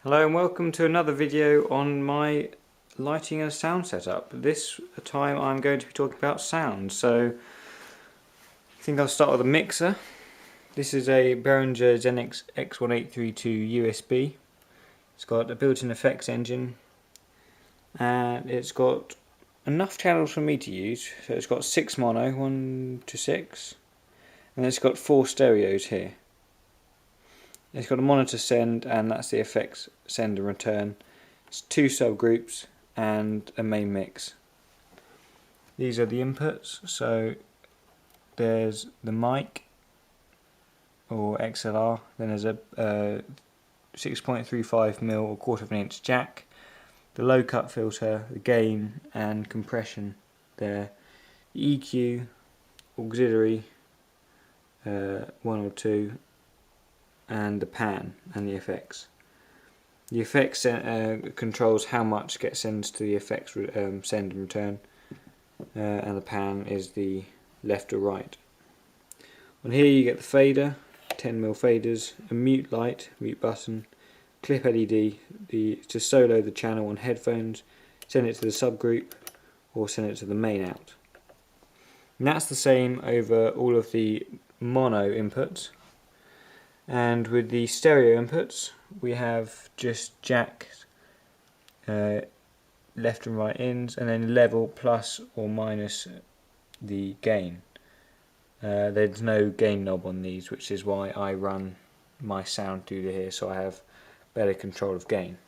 Hello and welcome to another video on my lighting and sound setup. This time I'm going to be talking about sound. So I think I'll start with a mixer. This is a Behringer Xenyx X1832 USB. It's got a built-in effects engine and it's got enough channels for me to use. So it's got 6 mono, 1 to 6, and it's got 4 stereos here. It's got a monitor send, and that's the effects send and return. It's 2 subgroups and a main mix. These are the inputs. So there's the mic or XLR, then there's a 6.35mm or 1/4 of an inch jack, the low cut filter, the gain and compression there, the EQ, auxiliary 1 or 2, and the pan and the effects. The effects controls how much gets sent to the effects send and return, and the pan is the left or right. On here you get the fader, 10mm faders, a mute light, mute button, clip LED to solo the channel on headphones, send it to the subgroup or send it to the main out. And that's the same over all of the mono inputs. And with the stereo inputs, we have just jack, left and right ins, and then level plus or minus the gain. There's no gain knob on these, which is why I run my sound through here, so I have better control of gain.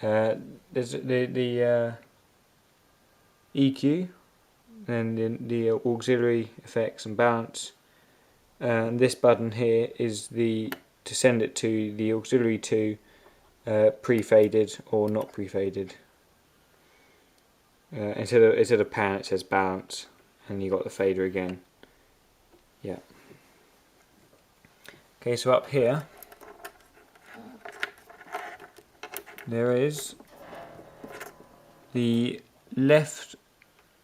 There's the EQ, and the auxiliary effects and balance. And this button here is to send it to the auxiliary 2, pre-faded or not pre-faded. Instead of pan it says balance, and you got the fader again. Yeah. Okay, so up here there is the left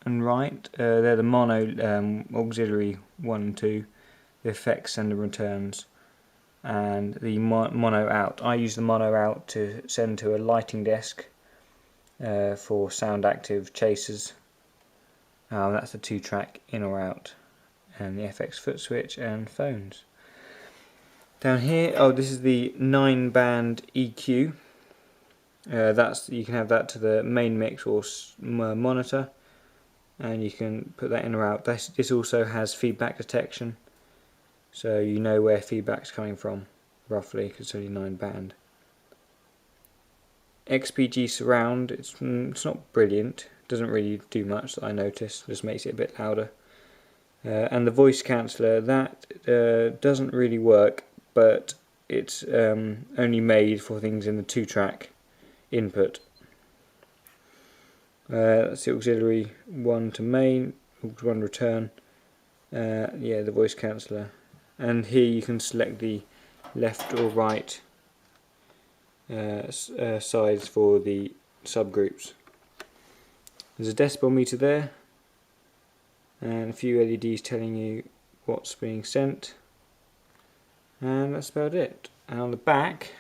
and right. They're the mono auxiliary 1 and 2. The effects send and returns, and the mono out. I use the mono out to send to a lighting desk for sound active chasers. That's the 2-track in or out, and the FX foot switch and phones. Down here, this is the 9-band EQ. You can have that to the main mix or monitor, and you can put that in or out. This also has feedback detection, so you know where feedback's coming from roughly, because it's only 9-band. XPG surround, it's not brilliant, doesn't really do much that I notice, just makes it a bit louder. And the voice canceller, that doesn't really work, but it's only made for things in the 2-track input. That's the auxiliary 1 to main, aux 1 return, yeah, the voice canceller. And here you can select the left or right sides for the subgroups. There's a decibel meter there, and a few LEDs telling you what's being sent, and that's about it. And on the back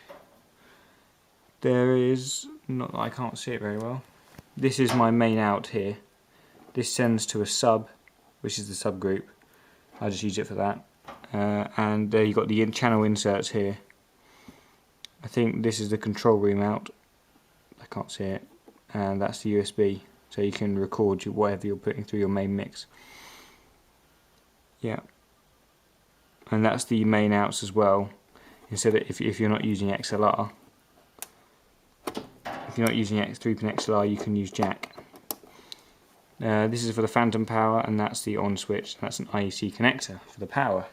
there is, not that I can't see it very well, this is my main out here. This sends to a sub, which is the subgroup. I just use it for that. And there you've got the channel inserts here. I think this is the control room out. I can't see it. And that's the USB, so you can record whatever you're putting through your main mix. Yeah. And that's the main outs as well. Instead of, if you're not using XLR, if you're not using 3-pin XLR, you can use jack. This is for the phantom power, and that's the on switch. That's an IEC connector for the power.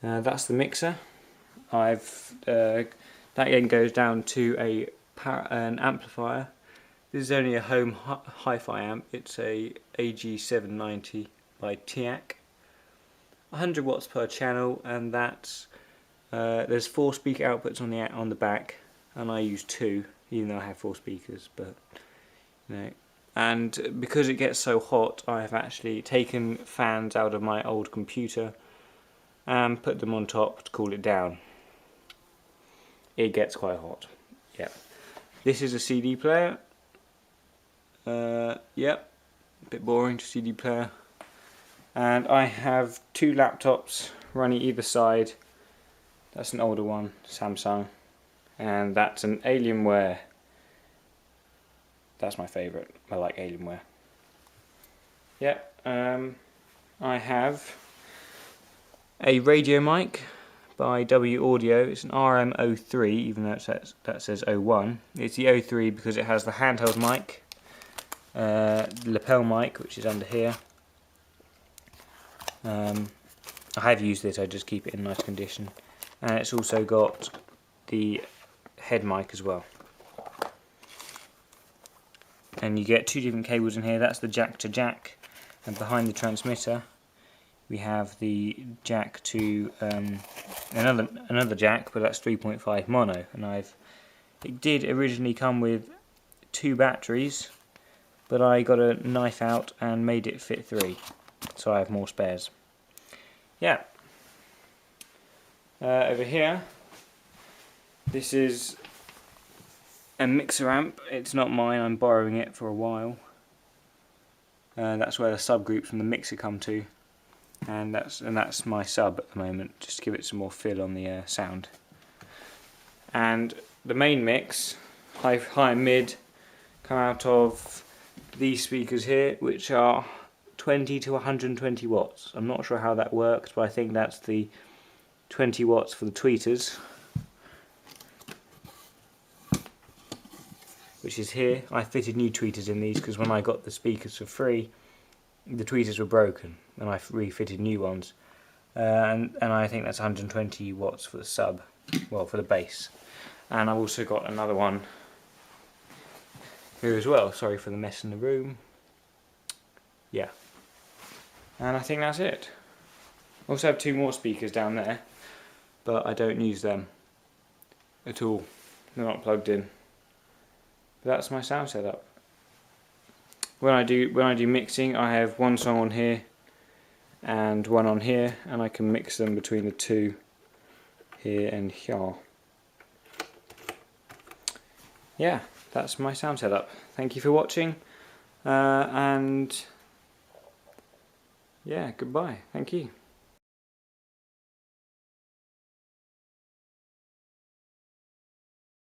That's the mixer. That again goes down to an amplifier. This is only a home hi-fi amp. It's a AG-790 by Teac. 100 watts per channel, and that's there's 4 speaker outputs on the back, and I use 2, even though I have 4 speakers. But you know. And because it gets so hot, I have actually taken fans out of my old computer and put them on top to cool it down. it gets quite hot. Yeah. This is a CD player. Yep. A bit boring to CD player. And I have 2 laptops running either side. That's an older one, Samsung. And that's an Alienware. That's my favourite. I like Alienware. Yep. I have a radio mic by W Audio. It's an RM03, even though that says 01. It's the 03 because it has the handheld mic, the lapel mic, which is under here. I have used it, I just keep it in nice condition. And it's also got the head mic as well. And you get 2 different cables in here. That's the jack to jack, and behind the transmitter we have the jack to another jack, but that's 3.5 mono. And it did originally come with 2 batteries, but I got a knife out and made it fit 3, so I have more spares. Yeah. Over here, this is a mixer amp. It's not mine, I'm borrowing it for a while. That's where the subgroups from the mixer come to, and that's my sub at the moment, just to give it some more fill on the sound. And the main mix, high and mid, come out of these speakers here, which are 20 to 120 watts. I'm not sure how that works, but I think that's the 20 watts for the tweeters, which is here. I fitted new tweeters in these because when I got the speakers for free, the tweeters were broken, and I refitted new ones. And I think that's 120 watts for the sub, well, for the bass. And I've also got another one here as well. Sorry for the mess in the room. Yeah. And I think that's it. I also have 2 more speakers down there, but I don't use them at all. They're not plugged in. But that's my sound setup. When I do mixing, I have 1 song on here and 1 on here, and I can mix them between the 2 here and here. Yeah, that's my sound setup. Thank you for watching, and yeah, goodbye. Thank you.